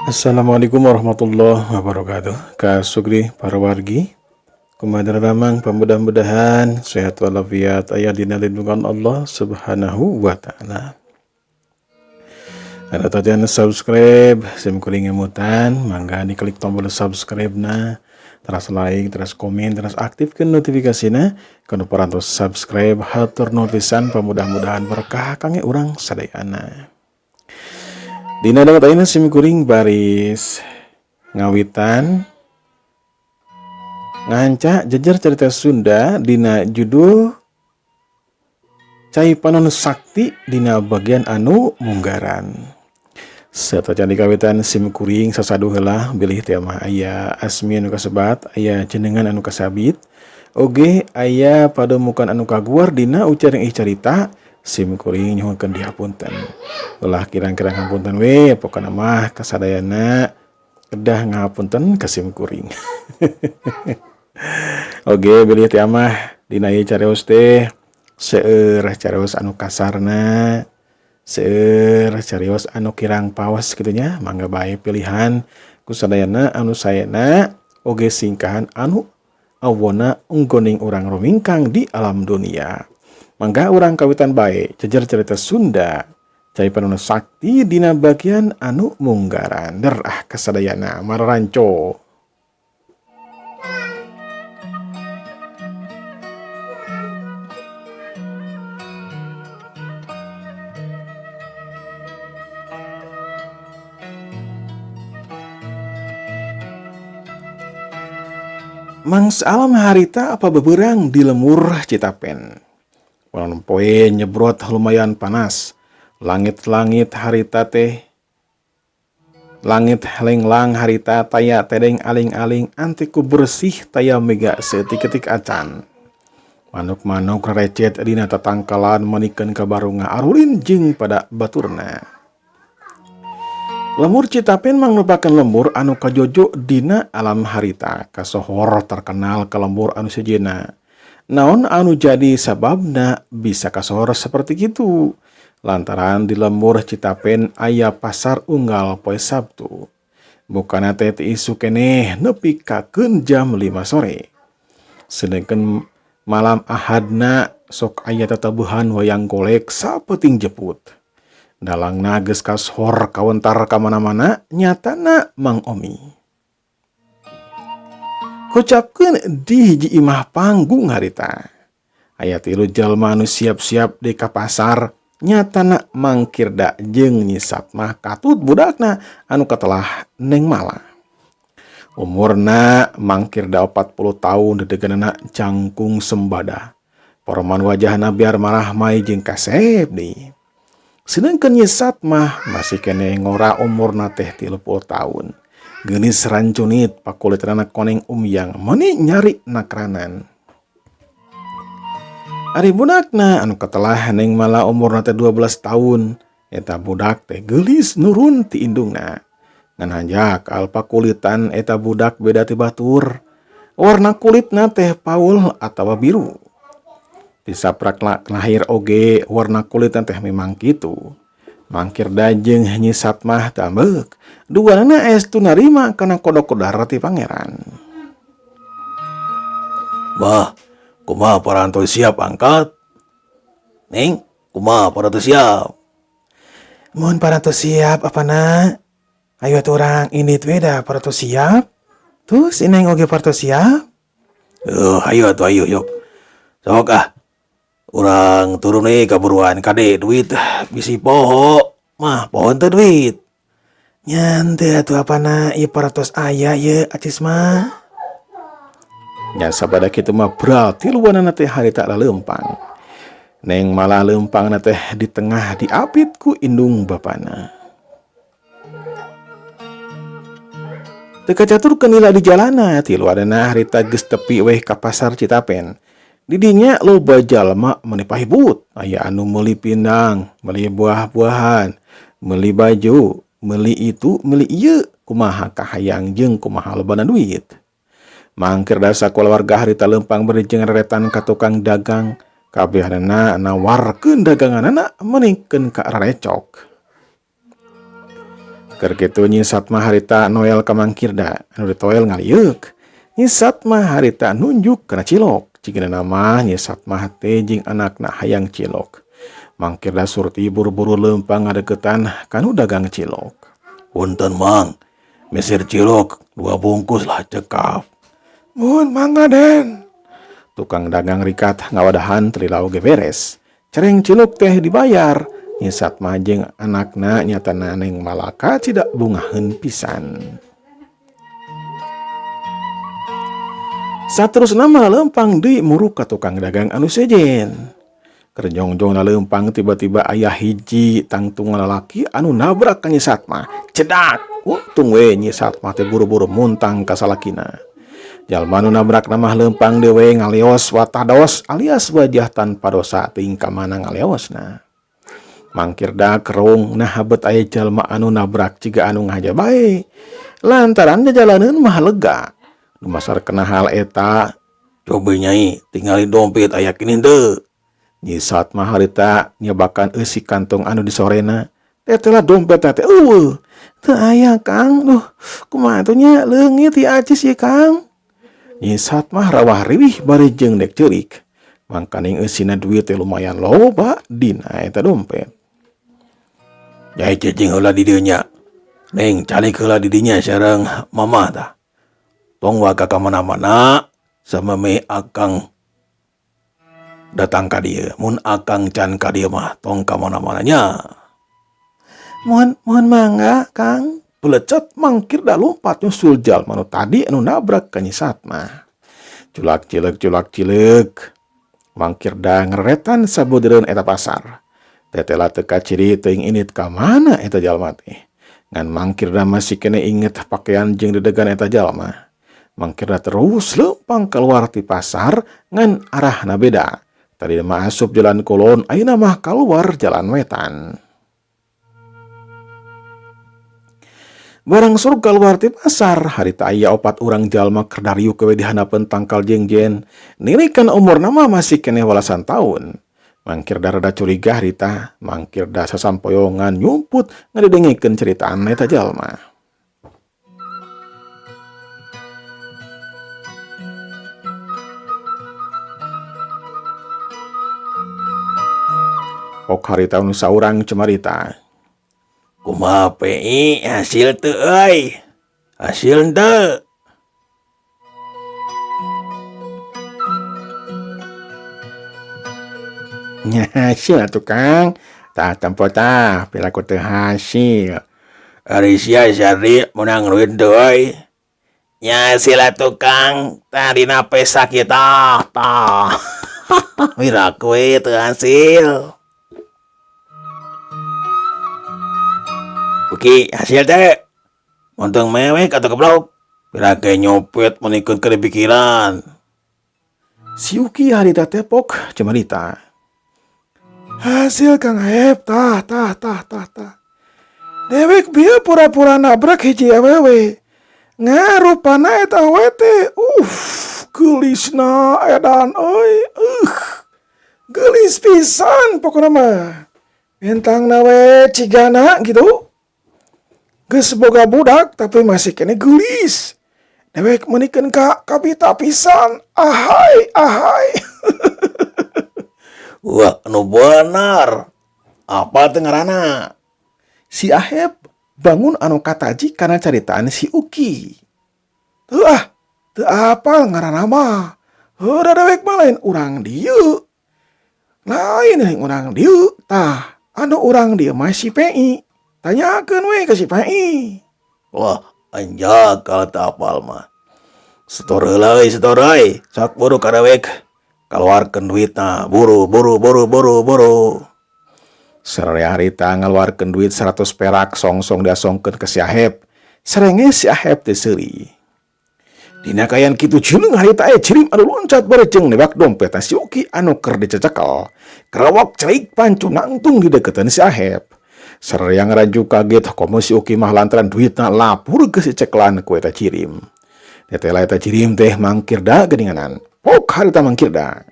Assalamualaikum warahmatullahi wabarakatuh. Kak Sugri para wargi, kumadradamang mudah-mudahan sehat walafiat aya dina lindungan Allah Subhanahu wa taala. Ada tajan subscribe, sim kuring emutan, mangga diklik tombol subscribe na, teras like, teras komen, teras aktifkan notifikasinya, kana parantos subscribe hatur notisan mudah-mudahan berkah kange urang sadayana. Dina dapat ayeuna sim kuring baris ngawitan nganca jejer cerita Sunda dina judul Cai Panon Sakti dina bagian anu munggaran. Satajan dikawitan sim kuring sasadu heula bilih teh mah aya asmi anu kasebat, aya jenengan anu kasabit, oge aya pademukan anu kaguar dina ucaring carita. Sim kuring nyuhunkeun dihapunten. Ulah kirang-kirang hapunten we pokona mah kasadayana kedah ngahapunten ka sim kuring. Oge bilih teh mah dina ieu carios teh seueur carios anu kasarna, seueur carios anu kirang pawas kitu nya, mangga bae pilihan kusadayana anu sayana oge singkahan anu awona unggoning urang rumingkang di alam dunia. Mangga urang kawitan bae jejer cerita Sunda Cai Panon Sakti dina bagian anu munggaran. Derah kasadayana mararanco. Mangs alam harita apa beberang di lemur Citapen. Walau poe nyebrot lumayan panas. Langit-langit harita teh. Langit lenglang harita taya tedeng aling-aling antiku bersih taya mega setik-ketik acan. Manuk-manuk recet dina tatangkalan manikeun kabarunga arulin jeung pada baturna. Lemur Citapen mangrupakeun lembur anu kajojo dina alam harita, kasohor terkenal ka lembur anu sejenna. Naon anu jadi sababna bisa kasohor seperti itu? Lantaran di lembur Citapen aya pasar unggal poe Sabtu. Bukana teh isu keneh nepi kakeun jam 5 sore. Sedengkeun malam Ahadna sok aya tatabuhan wayang golek sapeting jeput. Dalangna geus kasohor kawentar ka mana-mana, nyatana Mang Omi. Kocapkeun di hiji imah panggung harita. Aya 3 jalma anu siap-siap di ka pasar, nyatana mangkirda jeung Nyi Satmah katut budakna anu katelah Neng Mala. Umurna mangkirda 40 tahun dedeganana jangkung sembada. Poroman wajahna biar marah mai jeung kasep deui. Sedengkeun Nyi Satmah masih keneh ngora umurna teh 30 tahun. Geunis rancunit pakulitna koneng umyang meuni nyari nakranan. Ari budakna anu katelah Neng Mala umurna teh 12 tahun, eta budak teh geulis nurun ti indungna. Ngan hanjak al pakulitan eta budak beda ti batur. Warna kulitna teh paul atawa biru. Disaprak lahir oge warna kulitna teh memang kitu. Mangkirda jeung Nyi Satmah tambek, duanana estu narima kana kodok-kodar ti pangeran. Bah, kumaha paranto siap angkat? Neng, kumaha paranto siap? Mun paranto siap apana? Ayo atuh urang indit we da paranto siap. Tuh si Neng oge paranto siap. Ayo atuh ayo yuk. Sok urang turun kaburuan kade duit bisi poho. Mah pohon teh duit. Nyan teh atuh apana ieu parantos aya ye acis mah. Nya sabada kitu mah berarti luanana teh harita laleumpang. Neng Mala leumpangna teh di tengah diapit ku indung bapana. Teu kacaturkeun lila di jalana ti luadana harita geus tepi weh ka pasar Citapen. Di dinya loba jalma meuni pahibut, aya anu meuli pindang, meuli buah-buahan, meuli baju, meuli itu, meuli ieu, kumaha kahayang jeung kumaha lobana duit. Mangkirda sakularga harita leumpang beri jeung reretan ka tukang dagang, kabehna nawarkeun daganganna meningkeun ka rarecok. Keur kitu Nyi Satma harita Noel ka Mangkirda anu ditoel ngaliuk. Nyi Satma harita nunjuk kana cilok. Cigana nama Nyi Satma teh jeung anakna hayang cilok. Mangkirda surti buru-buru leumpang ngadeukeutan kanu dagang cilok. Punten Mang, mesir cilok 2 bungkus lah cekap. Mun mangga Den. Tukang dagang rikat ngawadahan telila oge beres. Cereng cilok teh dibayar. Nyi Satma jeung anakna nyatana Neng Malaka tidak bungaheun pisan. Saterusna mah leumpang deui muruk ka tukang dagang anu sejen. Keur jongjongna leumpang tiba-tiba aya hiji tangtung lalaki anu nabrak ka Nyi Satma. Cedak! Untung we Nyi Satma teh buru-buru muntang ka salakina. Jalma nu nabrak mah leumpang dewe ngaleos watados alias wajah tanpa dosa teuing ka mana ngaleosna. Mangkirda kerung nah habet aya jalma anu nabrak ciga anu ngaja bae. Lantaran jalaneun mah lega. Dumasar kena hal eta, Coba Nyai, tinggalin dompet aya kini teu. Nyi Satma harita nyebakan eusi kantong anu disorena. Tetela dompet teh eueuh. Teu aya Kang. Duh, kumaha atuh nya leungit ieu acis ieu Kang. Nyi Satma rawah riwih bari jeung dek ceurik. Mangkaning eusina duit teh lumayan loba dina eta dompet. Nyai cacing heula di dieu nya. Neng calik heula di dinya sareng mamah tah. Tong waka ka mana-mana sama me akang datang ka dieu. Mun akang can ka dieu mah tong ka mana-mana nya. Mohon mangga Kang. Pelecet Mangkirda lompat nyusul jalma nu tadi anu nabrak ka Nyi Satma. Culak cileuk. Mangkirda ngeretan sabudereun eta pasar. Tetela teu kaciri teuing init ka mana eta jalma teh. Ngan Mangkirda masih kene inget pakaian jeung dedegan eta jalma. Mangkirda terus leumpang keluar ti pasar ngan arahna beda. Tadi mah asup jalan kulon, ayeuna mah kaluar jalan wetan. Barang surug kaluar ti pasar, harita aya 4 urang jalma keur dariuk we di hanapeun tangkal jengjen. Nirikeun umurna mah masih keneh walasan taun. Mangkirda rada curiga harita, Mangkirda sasampoyongan nyumput ngadengengkeun ceritaan eta jalma. Ok harita nu saurang cemarita. Kumaha PI hasil teu euy? Hasil teu? Nya hasil atuh Kang. Tah tempo tah pilaku teu hasil. Ari sia sari menang duit teu euy. Nya hasil atuh Kang, tadina pesa kita tah. Wira kowe teu hasil. Oke, hasil teh. Montong mewek atau keblok. Pirake nyopet menikut ke pikiran. Si Uki harita tepok cemarita. Hasil Kang Hep, tah. Dewek bieu pura-pura nabrak hiji awewe. Ngarupana eta awewe teh. Geulisna edan euy. Geulis pisan pokona mah. Bentangna we cigana gitu. Geus boga budak tapi masih kene geulis. Dewek meunikeun ka kabita pisan. Ahai. Wah, anu benar. Apa teu ngaranna? Si Ahep bangun anu kataji karena caritaan si Uki. Teu apal ngaranna mah. Heura dewek mah lain urang dieu. Lain urang dieu. Tah, anu urang dieu mah si PI. Tanyakeun we ka si PI. Wah, anjak kalau teu apal mah. Setor heula euy. Sok buru ka dewek. Kaluarkeun duitna. Buru. Sararea harita ngaluarkeun duit 100 perak songsong diasongkeun ke si Ahep. Serenge si Ahep teh seuri. Dina kayan kitu jeung harita cirim anu loncat barejeng nebak dompet si Uki anu keur dicecekel. Kerawak cerik pancu nangtung di deketan si Ahep. Sararea ngaraju kaget komo si Uki mah lantaran duitna lapur ke si ceklan ku eta cirim. Tetela eta cirim teh Mangkirda geuninganan. Pok harita Mangkirda.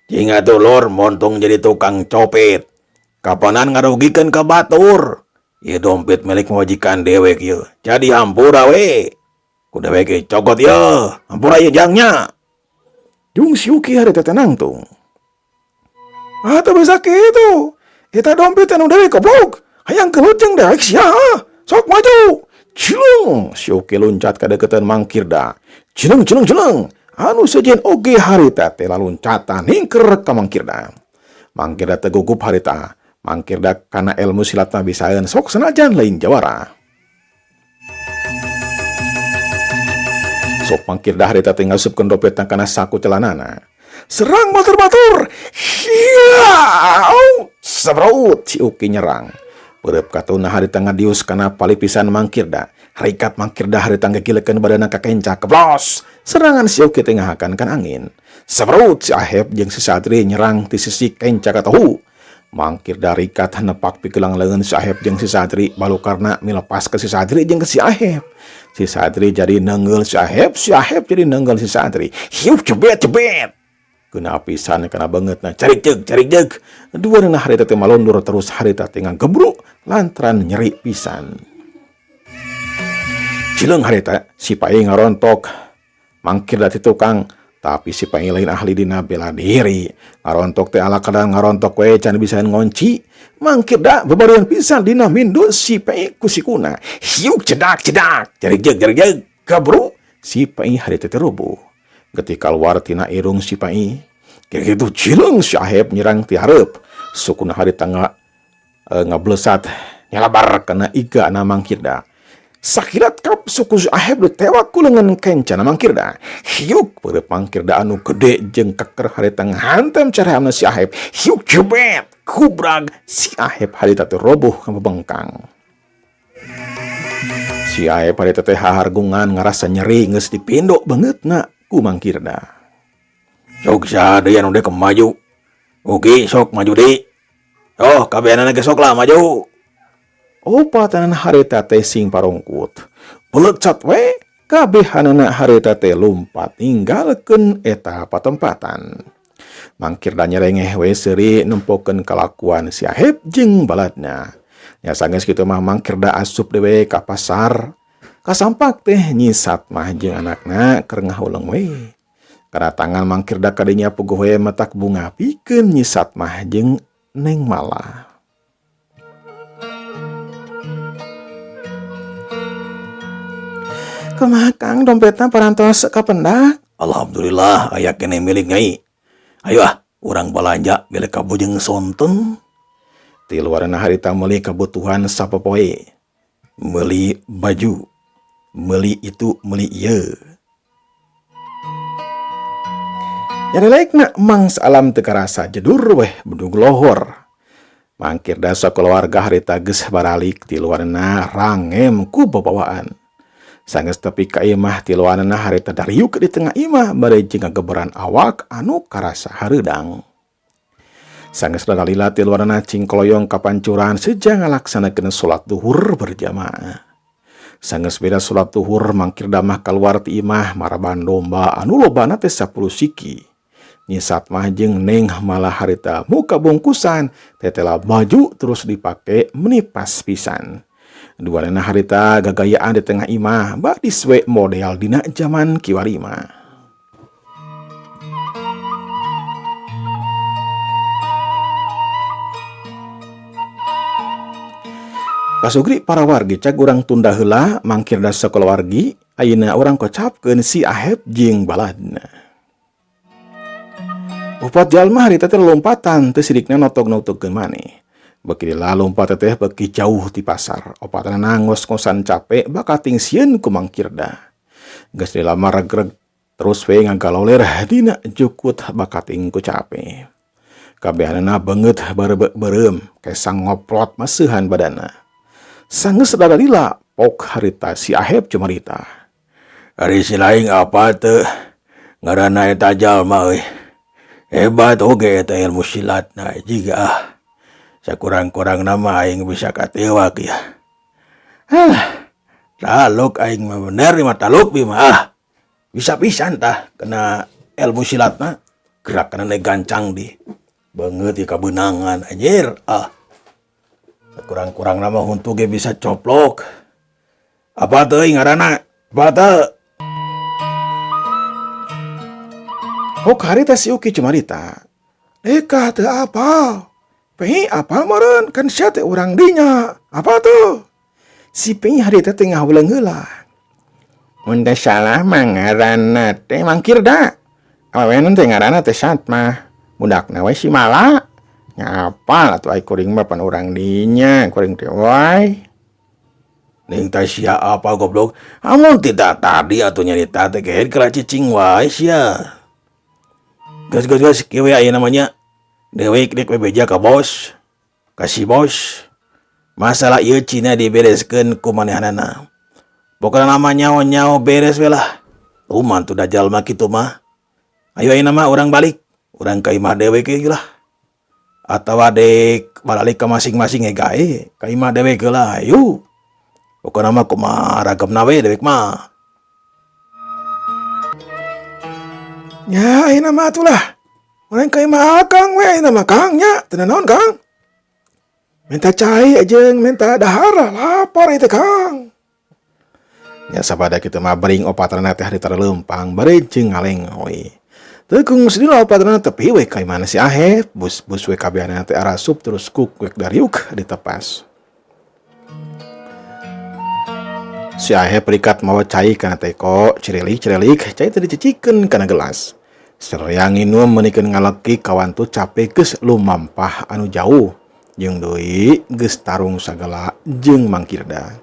Jeung atuh lor montong jadi tukang copet. Kapanan ngarugikeun ka batur. Ieu dompet milik majikan dewek ieu. Jadi hampura we. Ku dewek ge cokot ieu. Hampura ieu jangnya. Jung si Uki harita tenang tung. Ah, tapi sakit itu. Eta dompet anu dewe goblok. Hayang kelujeng dek sia. Sok maju. Cilung, si Uki loncat ka deketan Mangkirda. Cileng. Anu sejen oge harita teh laluncatan hingker ka Mangkirda. Mangkirda tegugup harita. Mangkirda kana ilmu silatna bisaeun sok senajan lain jawara. Sok Mangkirda harita teh ngasupkeun dompetna kana saku celanana. Serang batur-batur. Hiau. Sabraut si Uki nyerang. Beureup katuna harita ngadius kana palipisan Mangkirda. Harikat Mangkirda harita ngagilekeun badanna ka kenca keblos. Serangan si Uki teh ngahakan kan angin. Sabraut si Ahep jeung si Sadri nyerang ti sisi kenca ka tahu. Mangkirda rikat nepak pikelang leungeun si Ahep jeung si Sadri balukarna milepas ke si Sadri jeung ke si Ahep. Si Sadri jadi neungeul si Ahep jadi neungeul si Sadri. Hiup jebet. Geuna pisan kana beungeutna carik jeug. Duareuna harita teh malundur terus harita teh ngagebruk lantaran nyeri pisan. Cileung harita si Pai ngarontok Mangkirda ti tukang. Tapi si Pai lain ahli dina bela diri. Ngarontok teh ala kadang ngarontok we can bisa ngonci. Mangkirda bebaruan pisan dina mindul si Pai ku sikuna. Hiuk cedak. Jarig jeug. Kabru si Pai harita teh rubuh. Ketika keluar tina irung si Pai. Kitu cileung si Ahep nyerang ti hareup. Sukuna harita ngablesat nyalabar kana iga na Mangkirda. Sakilat kap suku si Ahep ditewak ku leungeun kencana Mangkirda. Hiuk beureup Mangkirda anu gede jeung keker harita ngahantem carehamna si Ahep. Hiuk jebet kubrag si Ahep harita teh roboh ka bengkang. Si Ahep harita teh hahargungan ngarasa nyeri geus dipindo beungeutna ku Mangkirda. Sok sadeui anu dek maju. Uki sok maju deui. Oh, kabehanana ge sok lah maju. Opatan harita teh sing parongkut. Pelecat we kabehanana harita teh lumpat ninggalkeun eta patempatan. Mangkirda nyerengeh we seuri nempokeun kalakuan si Ahep jeung baladna. Nya sanggeus kitu mah Mangkirda asup dewe ka pasar. Kasampak teh nyisat mah jeung anakna keur ngahuleung we. Kedatangan Mangkirda kadinya puguh we metak bunga pikeun nyisat mah jeung Neng Mala. Kumaha Kang dompetna parantos kapendak? Alhamdulillah aya keneh milik nyai. Ayo urang balanja bele ka bujeng sonten. Ti luareuna harita meuli kebutuhan sapopoe. Meuli baju. Meuli itu meuli ieu. Jadi laikna mangs alam teu karasa jedur weh bedug lohor. Mangkirda sakeluarga harita geus baralik ti luareuna rangem ku babawaan. Sanggeus tepi ka imah ti luareuna harita dariuk di tengah imah bari jeung ngageberan awak anu karasa hareudang. Sanggeus dadalila ti luareuna cingkloyong kapancuran sejang ngalaksanakeun salat duhur berjamaah. Sanggeus beda salat duhur Mangkirda mah kaluar ti imah maraban domba anu lobana teh 10 siki. Nyisat mah jeung Neng Mala harita muka bungkusan tetela baju terus dipake menipas pisan. Duareuna harita gagayaan di tengah imah badis we model dina zaman kiwari mah. Pasugri para wargi cak urang tunda heula Mangkirda sakeluargi ayeuna urang kocapkeun si Ahep jeung baladna. Upat jalma harita teh lompatan teu sidikna notog-notogkeun maneh. Beki lila lompat teh beki jauh ti pasar. Opatana ngos-ngosan capek bakating sieun ku Mangkirda. Geus lila maregreg terus we ngagaloler dina jukut bakating ku capek. Kabehanana beungeut beureum kesang ngoplot maseuhan badanna. Sanggeus dadalila pok harita si Ahep cumarita. Ari si laing apa teu ngaranna eta jalma euy. Hebat oge eta ilmu silatna jiga sakurang-kurang nama aing bisa katewak ya. Taluk aing mah bener mah taluk bi mah. Bisa pisan tah kena ilmu silatna gerak kana gancang di. Beungeut ieu kabeunangan anjir. Kurang-kurang nama huntu ge bisa coplok. Apa teuing ngaranna? Apa teu? Pok harita si Uki cumarita. Dekah teu apa. Pengi apa meureun kan sia teh urang dinya. Apa tuh? Si Pengi harita teh ngaheuleung heula. Mun teh salah mah ngaranna teh Mangkirda. Aweweun teh ngaranna teh Satma. Budakna we si Mala. Ngapal atuh ai kuring mah pan urang dinya, kuring teh wae. Ning teh sia apa goblok? Amun tidak tadi atuh nyarita teh geus kala cicing wae sia. Gas, kieu we aya namanya. Dewek dek we beja ka bos. Kasih bos. Masalah ieu cina dibereskeun ku manehanana. Pokona nama nyaho-nyaho beres we lah. Mantu dajal mah kitu mah. Ayo ayeuna mah urang balik. Urang ka imah dewe ge lah. Atawa dek balik ka masing-masing gae. Ka imah dewe ge lah. Ayo. Pokona mah kumaha ragemna we dewek mah. Ya, ayeuna mah atulah. Urang ka imah Akang we ayeuna mah Kang nya. Teu naon Kang. Minta cai jeung minta dahar lah, lapar itu Kang. Ya sabada kitu mah bering opatrana teh harita leumpang bari jeung ngalengoy. Teu kungsi dina opatrana tepi we ka imana si Ahep, bus-bus we kabehana teh arasup terus kuk we dariuk ditepas. Si Ahep perikat mawa cai kana teko, cirelik, cai teh dicicikeun kana gelas. Sareang nginum menikeun ngaleki kawantu capek geus lumampah anu jauh. Jeung deui geus tarung sagala jeung Mangkirda.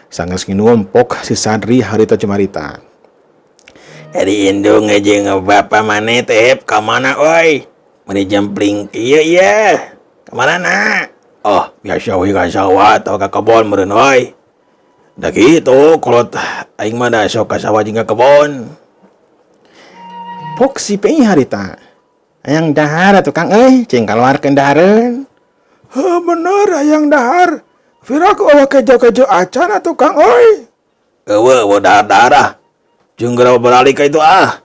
Sanggeus nginum pok si Sadri harita cumarita. Ari indung jeung bapa maneh teh ka mana oi? Mani jempling kieu ya. Ka manana? Oh, biasa we ka sawah atau ka kebon meureun oi. Da kitu kolot aing mah da sok ka sawah jeung ka kebon. Pok si Pengi harita. Hayang dahar atuh Kang euy, cing kaluarkeun dahareun. Heuh bener hayang dahar. Virak eueuh kejo-kejo acan atuh Kang oi. Eueuh dahar-dahar. Jeung geura balik ka itu ah.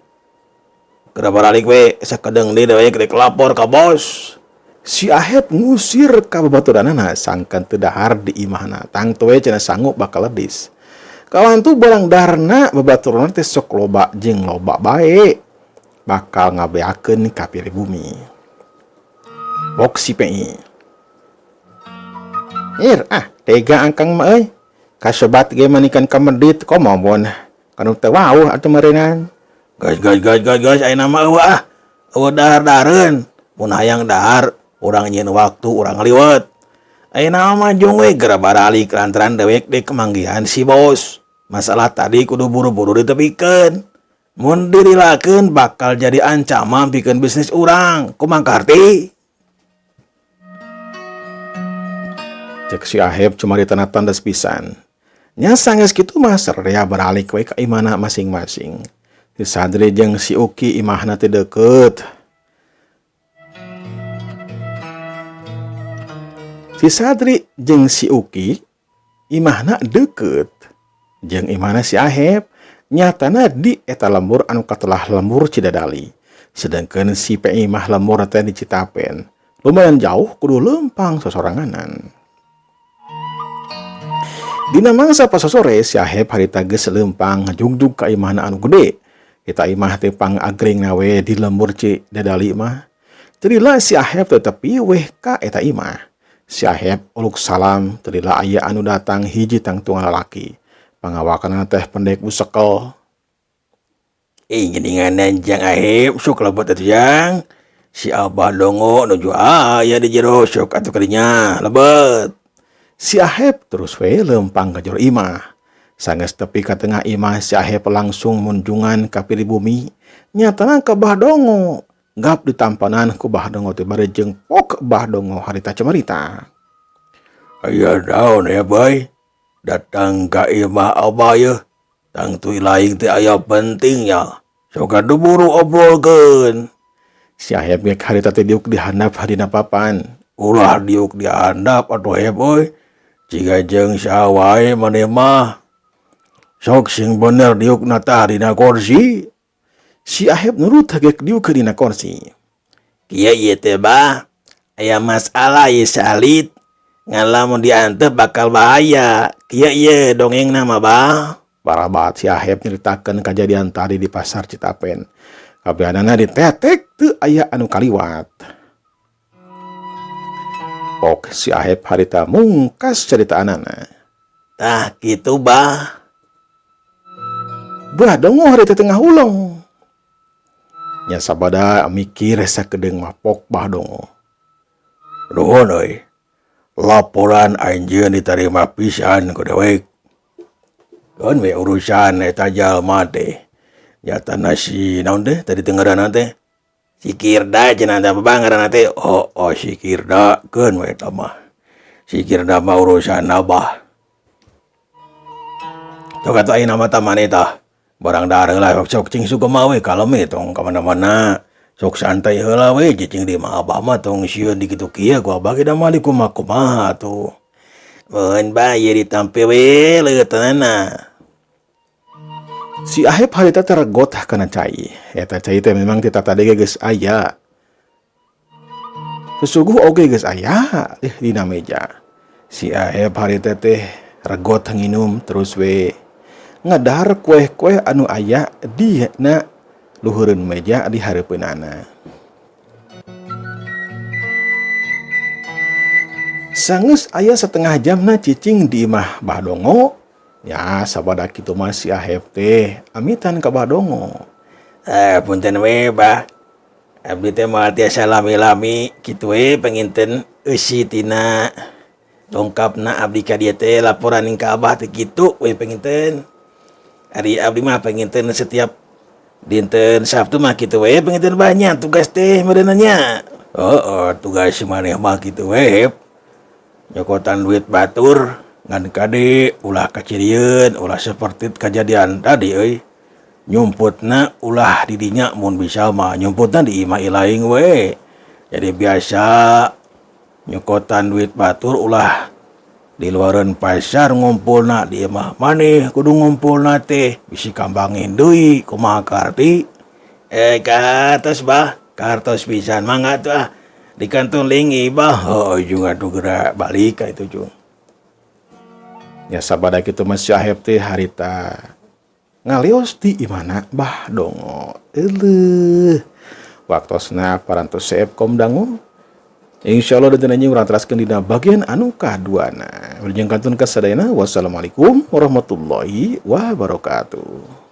Geura balik we sakedeung deui we rek lapor ka bos. Si Ahep ngusir ka babaturanana sangkan teu dahar di imahna. Tang teu we cenah sanggup bakal ledis. Kawantu barang daharna babaturanna teh sok loba jeung loba bae. Bakal ngabeakeun ka pribumi. Pok si Pengi. Tega angkang mah euy. Kasobat ge manikan ka medit komomon. Kanu teu wauh atuh meureunan. Gas ayeuna mah eueuh ah. Eueuh dahar-dahareun. Mun hayang dahar, urang nyieun waktu, urang ngaliwet. Ayeuna mah jung we geura baralik lantaran dewek dek kemanggihan si bos. Masalah tadi kudu buru-buru ditepikeun. Mun dirilakeun bakal jadi ancaman pikeun bisnis urang. Kumaha karti? Cek si Ahep cuma ditanda tandas pisan. Nya sanggeus kitu mah sarerea baralik we ka imahna masing-masing. Si Sadri jeung si Uki imahna teh deukeut. Si Sadri jeung si Uki imahna deukeut. Jeung imahna si Ahep nyatana di eta lembur anu katelah lembur Cidadali. Sedangkeun si Pengi mah lembur teh di Citapen. Lumayan jauh kudu leumpang sosoranganan. Dina mangsa pas sore si Ahep harita geus leumpang ngajugjug ka imahna anu gede. Eta imah teh pangagrengna we di lembur Cidadali mah. Terila si Ahep tetapi weh ka eta imah. Si Ahep uluk salam terila aya anu datang hiji tangtungan lalaki. Pangawakanna teh pendek busekel. Geuningan Jang Ahep sok lebet atuh Jang. Si Abah Dongo nuju aya di jero sok atuh kadinya lebet. Si Ahep terus we leumpang ka jero imah. Sanggeus tepi ka tengah imah si Ahep langsung munjungan ka pribumi. Nyatana ka Bah Dongo. Gap ditampanan ku Bah Dongo teh bari jeung pok Bah Dongo harita camarita. Aya daun ya boy. Datang ka imah Abah ye. Tang tui laing teh aya pentingnya. Sok atuh buru obrolkeun. Si Ahep ge harita teh diuk dihandap hadina papan. Ulah diuk dihandap atuh he boy. Jika jeung sawae maneh mah. Sok sing bener diuk tah dina kursi. Si Ahep nurut hage diuk ke dina kursi. Kieu ieu teh Bah. Aya masalah ye salit. ngalamun diantep bakal bahaya. Kieu ieu dongeng nama bah. Barabat si Ahep nyeritakeun kejadian tadi di pasar Citapen. Kabehanana ditetek teu aya anu kaliwat. Pok si Ahep harita mungkas caritaanana. Tah kitu bah. Bah dongo harita tengah ulong. Nya sabada mikir sakedeung mapok bah dongo. Nuhun euy. Laporan anjeun diterima pisan ku dewek. Kan we urusan eta jalma teh. Nyatana si naon teh tadi teu ngaranna teh? Si Kirda cenah teh apa ngaranna teh? Oh si Kirda keun we eta mah. Si Kirda mah urusan abah. Sok atuh ayeuna mah tah maneh barang dareuh lah sok cing sukema we kalem tong ka mana-mana. Sok santai heula we cicing di mah abah mah tong sieun di kitu kieu ku abah ge da mah di kumaha tuh. Mun bah ieu ditampe we leuteunana. Si Ahep harita teregot kana cai. Eta cai teh memang tita tadi geus aya. Susuguh oge geus aya dina meja. Si Ahep harita teh regot nginum terus we ngadahar kueh-kueh anu aya di na luhureun meja di hareupeunana. Sangeus aya setengah jamna cicing di imah Badongo. Ya sabada kitu mah si Ahep teh amitan ka Badongo. Punten we bah. Abdi teh moal tiasa lami-lami kitu we penginten eusi tina dongkapna abdi ka dieu teh laporan ka abah teh kitu we penginten. Ari abdi mah penginten setiap dinten Sabtu mah kitu we penginten banyak tugas teh meureunna nya. Tugas maneh mah kitu we. Nyokotan duit batur ngan kade ulah kacirieun ulah seperti kejadian tadi euy. Nyumputna ulah di dinya mun bisa mah nyumputna di imah ilaing we. Jadi biasa nyokotan duit batur ulah di luaran pasar ngumpulna di imah maneh kudu ngumpulna teh bisi kambangin deui kumaha karti. Kartos bah, kartos pisan mangga tuh di kantong lingi bah. Juga tuh gerak balik ka itu Jung. Ya sabada kitu mah si Ahep teh harita ngalios di imana Badongo. Eleuh. Waktosna parantos Seepkom dangu. Insyaallah dadana nyi urang teraskeun dina bagian anu kaduana. Wilujeng kantun kasadayana. Wassalamualaikum warahmatullahi wabarakatuh.